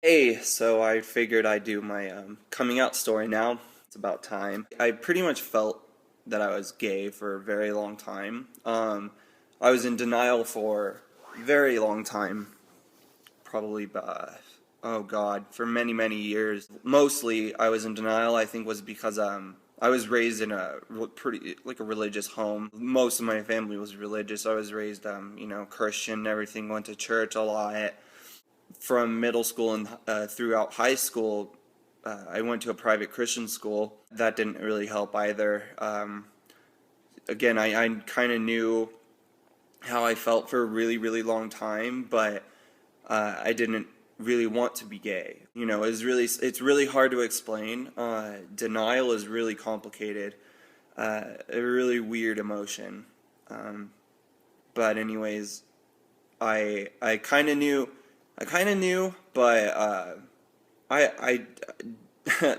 Hey, so I figured I'd do my coming out story now. It's about time. I pretty much felt that I was gay for a very long time. I was in denial for a very long time, probably, oh God, for many, many years. Mostly, I was in denial, I think, was because I was raised in a pretty, like a religious home. Most of my family was religious. I was raised, Christian, everything, went to church a lot from middle school and throughout high school. I went to a private Christian school. That didn't really help either. Again, I kind of knew how I felt for a really, really long time, but I didn't really want to be gay. It's really hard to explain. Denial is really complicated, a really weird emotion. Um, but anyways, I kind of knew, but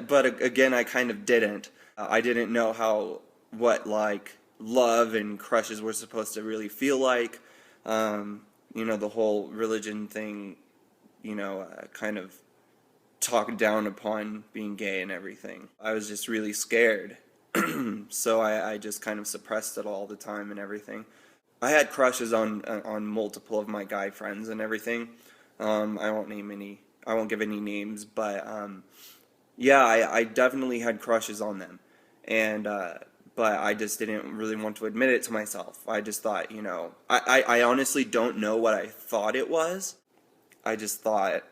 but again, I kind of didn't. I didn't know what like love and crushes were supposed to really feel like. The whole religion thing, kind of talked down upon being gay and everything. I was just really scared. So I just kind of suppressed it all the time and everything. I had crushes on multiple of my guy friends and everything. I won't name any. I won't give any names, but yeah, I definitely had crushes on them, and but I just didn't really want to admit it to myself. I just thought, I honestly don't know what I thought it was. I just thought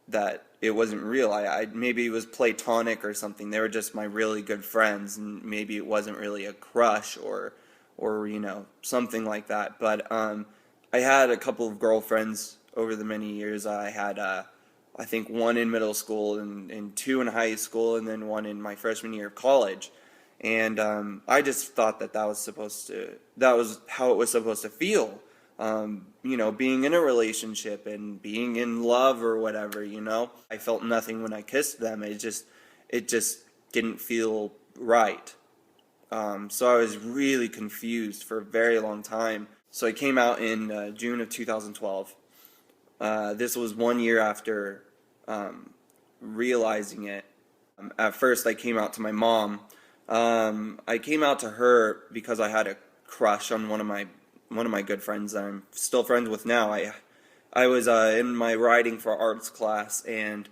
that it wasn't real. I maybe it was platonic or something. They were just my really good friends, and maybe it wasn't really a crush or something like that. But I had a couple of girlfriends over the many years. I had I think one in middle school and two in high school, and then one in my freshman year of college. And I just thought that was how it was supposed to feel. Being in a relationship and being in love or whatever. I felt nothing when I kissed them. It just didn't feel right. So I was really confused for a very long time. So I came out in June of 2012. This was 1 year after realizing it. At first, I came out to my mom. I came out to her because I had a crush on one of my good friends that I'm still friends with now. I was in my writing for arts class, and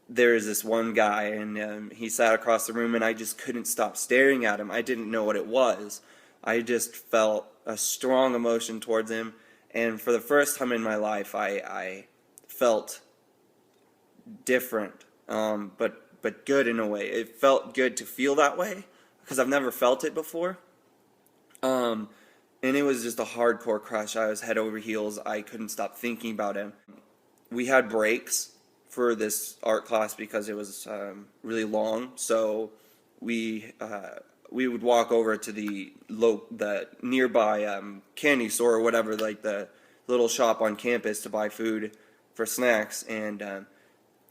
there is this one guy, and he sat across the room, and I just couldn't stop staring at him. I didn't know what it was. I just felt a strong emotion towards him, and for the first time in my life, I felt different, but good in a way. It felt good to feel that way because I've never felt it before. Um, and it was just a hardcore crush. I was head over heels. I couldn't stop thinking about him. We had breaks for this art class because it was really long. So we we would walk over to the nearby candy store or whatever, like the little shop on campus to buy food for snacks. And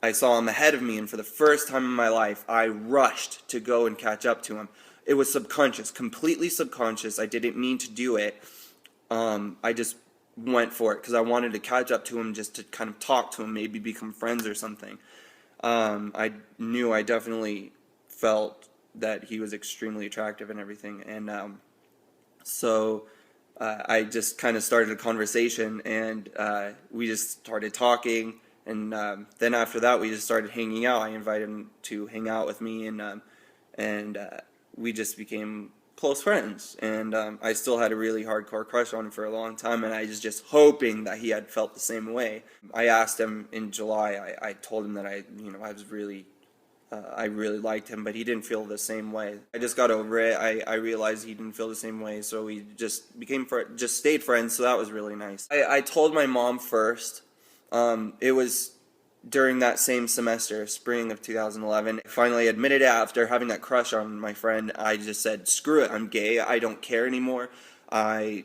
I saw him ahead of me, and for the first time in my life, I rushed to go and catch up to him. It was subconscious, completely subconscious. I didn't mean to do it. I just went for it because I wanted to catch up to him just to kind of talk to him, maybe become friends or something. I knew I definitely felt that he was extremely attractive and everything, and so I just kind of started a conversation, and we just started talking, and then after that, we just started hanging out. I invited him to hang out with me, and we just became close friends. And I still had a really hardcore crush on him for a long time, and I was just hoping that he had felt the same way. I asked him in July. I told him that I really liked him, but he didn't feel the same way. I just got over it. I realized he didn't feel the same way, so we just stayed friends. So that was really nice. I told my mom first. It was during that same semester, spring of 2011. I finally admitted it after having that crush on my friend. I just said, "Screw it, I'm gay. I don't care anymore. I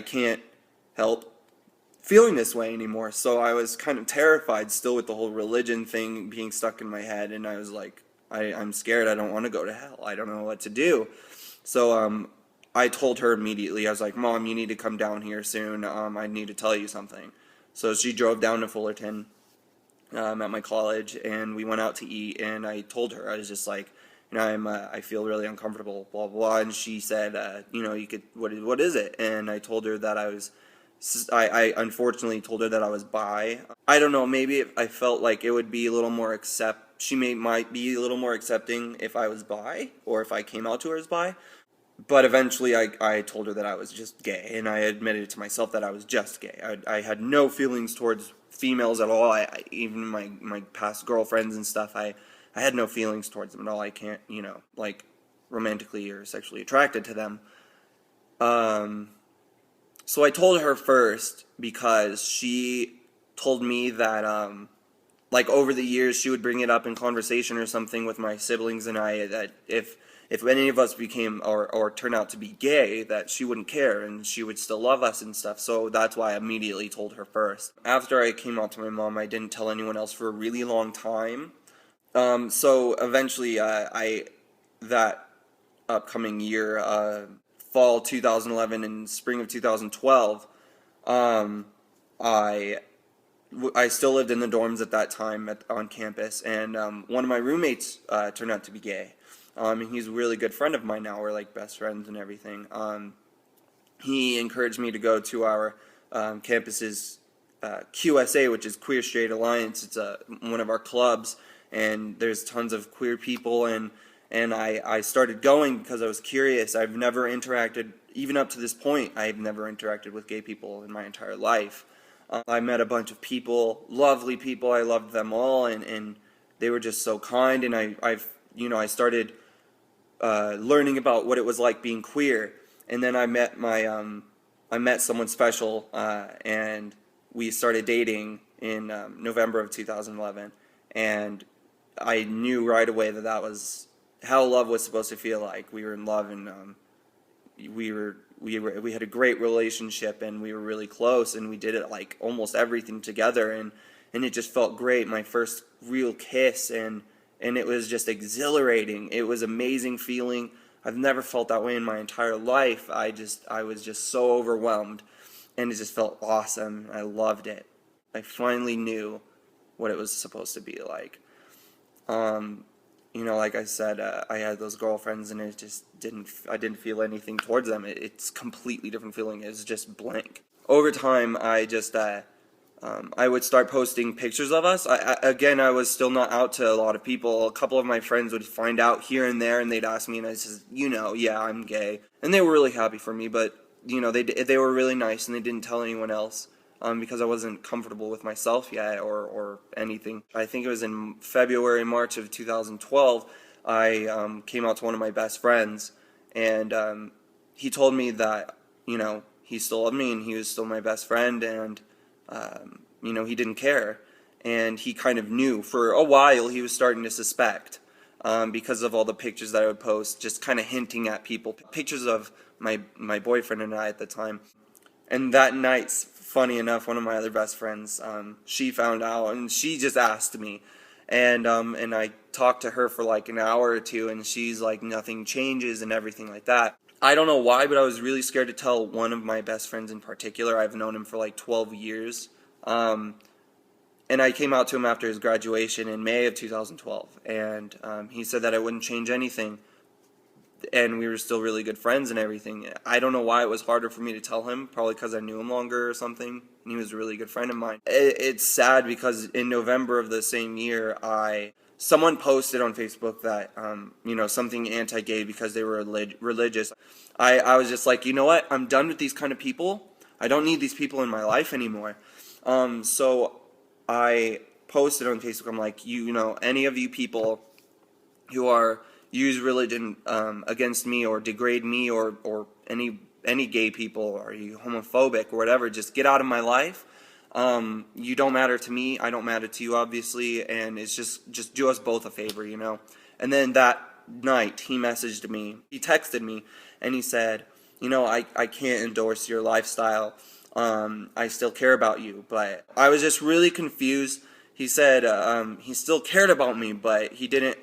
can't help feeling this way anymore." So I was kind of terrified still with the whole religion thing being stuck in my head, and I was like, I'm scared. I don't want to go to hell. I don't know what to do. So I told her immediately. I was like, "Mom, you need to come down here soon. I need to tell you something." So she drove down to Fullerton, at my college, and we went out to eat, and I told her, I was just like, I feel really uncomfortable, blah blah, blah. And she said, you could, what is it? And I told her that I unfortunately told her that I was bi. I don't know, maybe I felt like it would be a little more might be a little more accepting if I was bi, or if I came out to her as bi. But eventually I told her that I was just gay, and I admitted to myself that I was just gay. I had no feelings towards females at all. Even my past girlfriends and stuff, I had no feelings towards them at all. I can't, like, romantically or sexually attracted to them. So I told her first because she told me that, like, over the years she would bring it up in conversation or something with my siblings and I, that if any of us became or turned out to be gay, that she wouldn't care and she would still love us and stuff. So that's why I immediately told her first. After I came out to my mom, I didn't tell anyone else for a really long time. So eventually, that upcoming year, fall 2011 and spring of 2012, I still lived in the dorms at that time on campus, and one of my roommates turned out to be gay. And he's a really good friend of mine now. We're like best friends and everything. He encouraged me to go to our campus's QSA, which is Queer Straight Alliance. It's one of our clubs, and there's tons of queer people, and I started going because I was curious. I've never interacted, even up to this point, I've never interacted with gay people in my entire life. I met a bunch of people, lovely people. I loved them all, and they were just so kind. And I started learning about what it was like being queer. And then I met someone special, and we started dating in November of 2011. And I knew right away that was how love was supposed to feel like. We were in love, and we had a great relationship, and we were really close, and we did it like almost everything together, and it just felt great. My first real kiss, and it was just exhilarating. It was amazing feeling. I've never felt that way in my entire life. I was just so overwhelmed, and it just felt awesome. I loved it. I finally knew what it was supposed to be like. Like I said, I had those girlfriends, and it just I didn't feel anything towards them. It's completely different feeling. It was just blank. Over time, I would start posting pictures of us. I was still not out to a lot of people. A couple of my friends would find out here and there, and they'd ask me, and I said, yeah, I'm gay. And they were really happy for me, but, they were really nice, and they didn't tell anyone else. Because I wasn't comfortable with myself yet or anything. I think it was in February, March of 2012, I came out to one of my best friends, and he told me that, he still loved me and he was still my best friend, and, he didn't care. And he kind of knew. For a while, he was starting to suspect, because of all the pictures that I would post, just kind of hinting at people. Pictures of my boyfriend and I at the time. And that night, funny enough, one of my other best friends, she found out, and she just asked me, and I talked to her for like an hour or two, and she's like, nothing changes and everything like that. I don't know why, but I was really scared to tell one of my best friends in particular. I've known him for like 12 years, and I came out to him after his graduation in May of 2012, and he said that it wouldn't change anything. And we were still really good friends and everything. I don't know why it was harder for me to tell him, probably because I knew him longer or something, and he was a really good friend of mine. It's sad because in November of the same year, someone posted on Facebook that, something anti-gay because they were religious. I was just like, you know what, I'm done with these kind of people. I don't need these people in my life anymore. So I posted on Facebook, I'm like, any of you people who use religion against me or degrade me or any gay people, or you homophobic or whatever, just get out of my life. You don't matter to me, I don't matter to you, obviously, and it's just do us both a favor, And then that night, he messaged me, he texted me, and he said, I can't endorse your lifestyle. I still care about you, but I was just really confused. He said he still cared about me, but he didn't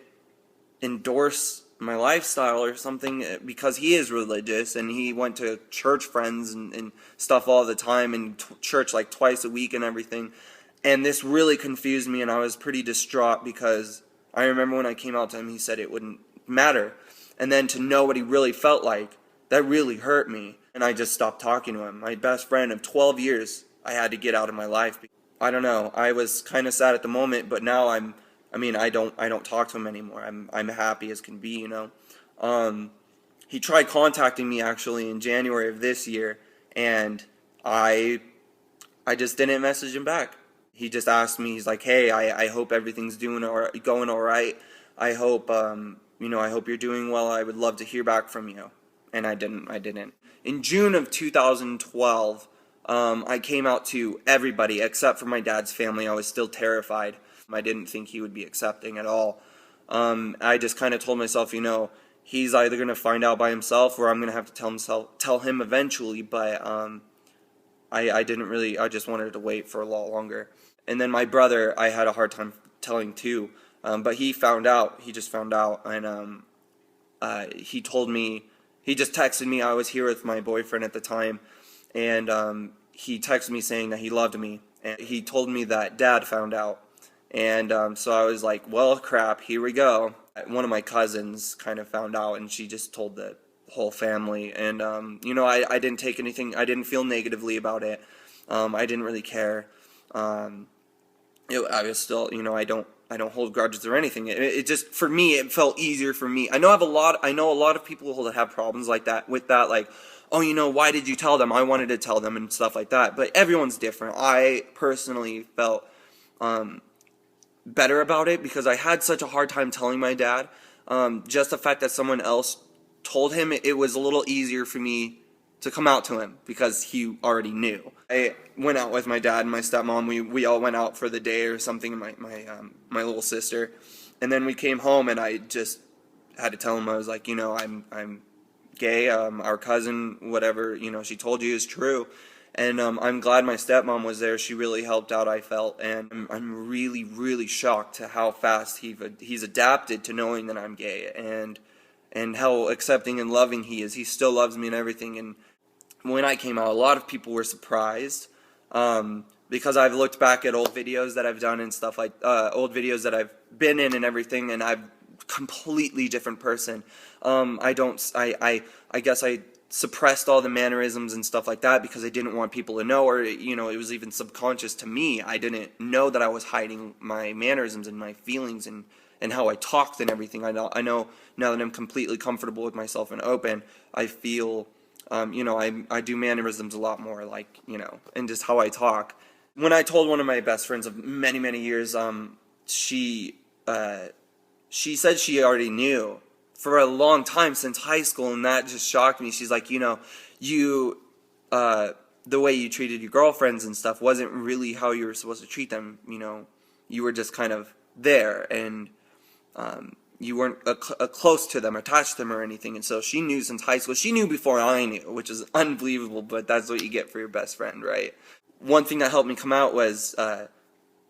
endorse my lifestyle or something, because he is religious and he went to church friends and stuff all the time, and church like twice a week and everything. And this really confused me, and I was pretty distraught because I remember when I came out to him, he said it wouldn't matter. And then to know what he really felt like, that really hurt me. And I just stopped talking to him. My best friend of 12 years, I had to get out of my life. I don't know. I was kind of sad at the moment, but now I don't talk to him anymore. I'm happy as can be, you know. He tried contacting me actually in January of this year, and I just didn't message him back. He just asked me, he's like, hey, I hope everything's going all right. I hope, I hope you're doing well. I would love to hear back from you. And I didn't. In June of 2012, I came out to everybody except for my dad's family. I was still terrified. I didn't think he would be accepting at all. I just kind of told myself, he's either going to find out by himself or I'm going to have to tell him eventually, but I didn't really, I just wanted to wait for a lot longer. And then my brother, I had a hard time telling too, but he just found out, and he told me, he just texted me. I was here with my boyfriend at the time, and he texted me saying that he loved me, and he told me that Dad found out, and so I was like, well, crap, here we go. One of my cousins kind of found out, and she just told the whole family, and I didn't take anything, I didn't feel negatively about it. I didn't really care. I was still, I don't hold grudges or anything. It just, for me, it felt easier for me. I know a lot of people that have problems like that, with that, like, oh, why did you tell them? I wanted to tell them and stuff like that. But everyone's different. I personally felt better about it because I had such a hard time telling my dad. Just the fact that someone else told him, it was a little easier for me to come out to him because he already knew. I went out with my dad and my stepmom. We all went out for the day or something. My little sister, and then we came home and I just had to tell him. I was like, I'm gay. Our cousin, whatever she told you is true, and I'm glad my stepmom was there. She really helped out, I felt, and I'm really, really shocked to how fast he's adapted to knowing that I'm gay, and how accepting and loving he is. He still loves me and everything. And when I came out, a lot of people were surprised, because I've looked back at old videos that I've done and stuff like, old videos that I've been in and everything, and I'm a completely different person. I guess I suppressed all the mannerisms and stuff like that because I didn't want people to know, or, it was even subconscious to me. I didn't know that I was hiding my mannerisms and my feelings and how I talked and everything. I know now that I'm completely comfortable with myself and open, I feel, I do mannerisms a lot more, like, and just how I talk. When I told one of my best friends of many, many years, she said she already knew for a long time since high school, and that just shocked me. She's like, the way you treated your girlfriends and stuff wasn't really how you were supposed to treat them. You were just kind of there, and you weren't close to them, attached to them or anything. And so she knew since high school. She knew before I knew, which is unbelievable, but that's what you get for your best friend, right? One thing that helped me come out was a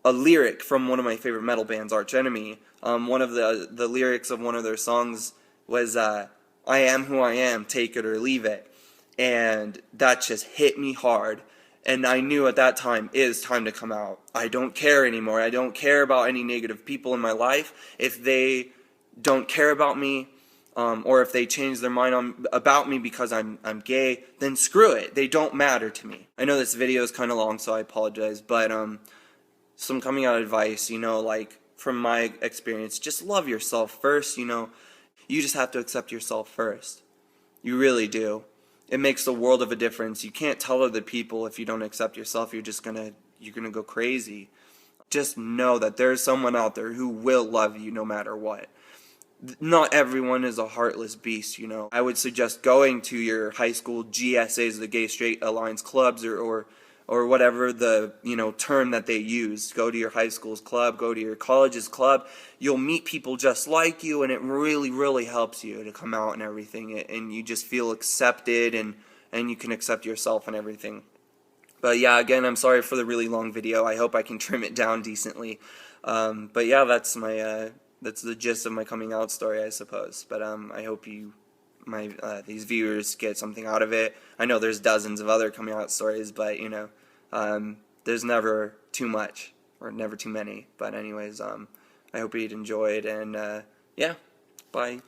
lyric from one of my favorite metal bands, Arch Enemy. One of the lyrics of one of their songs was, I am who I am, take it or leave it. And that just hit me hard. And I knew at that time, it is time to come out. I don't care anymore. I don't care about any negative people in my life. If they don't care about me, or if they change their mind about me because I'm gay, then screw it. They don't matter to me. I know this video is kind of long, so I apologize, but some coming out advice, like from my experience, just love yourself first. You just have to accept yourself first. You really do. It makes the world of a difference. You can't tell other people if you don't accept yourself. You're gonna go crazy. Just know that there's someone out there who will love you no matter what. Not everyone is a heartless beast, I would suggest going to your high school GSAs, the Gay Straight Alliance clubs, or whatever the term that they use. Go to your high school's club, go to your college's club. You'll meet people just like you, and it really, really helps you to come out and everything, and you just feel accepted, and you can accept yourself and everything. But yeah, again, I'm sorry for the really long video. I hope I can trim it down decently. But yeah, that's the gist of my coming out story, I suppose. But I hope these viewers get something out of it. I know there's dozens of other coming out stories, but there's never too much. or never too many. But anyways, I hope you'd enjoyed, and yeah, bye.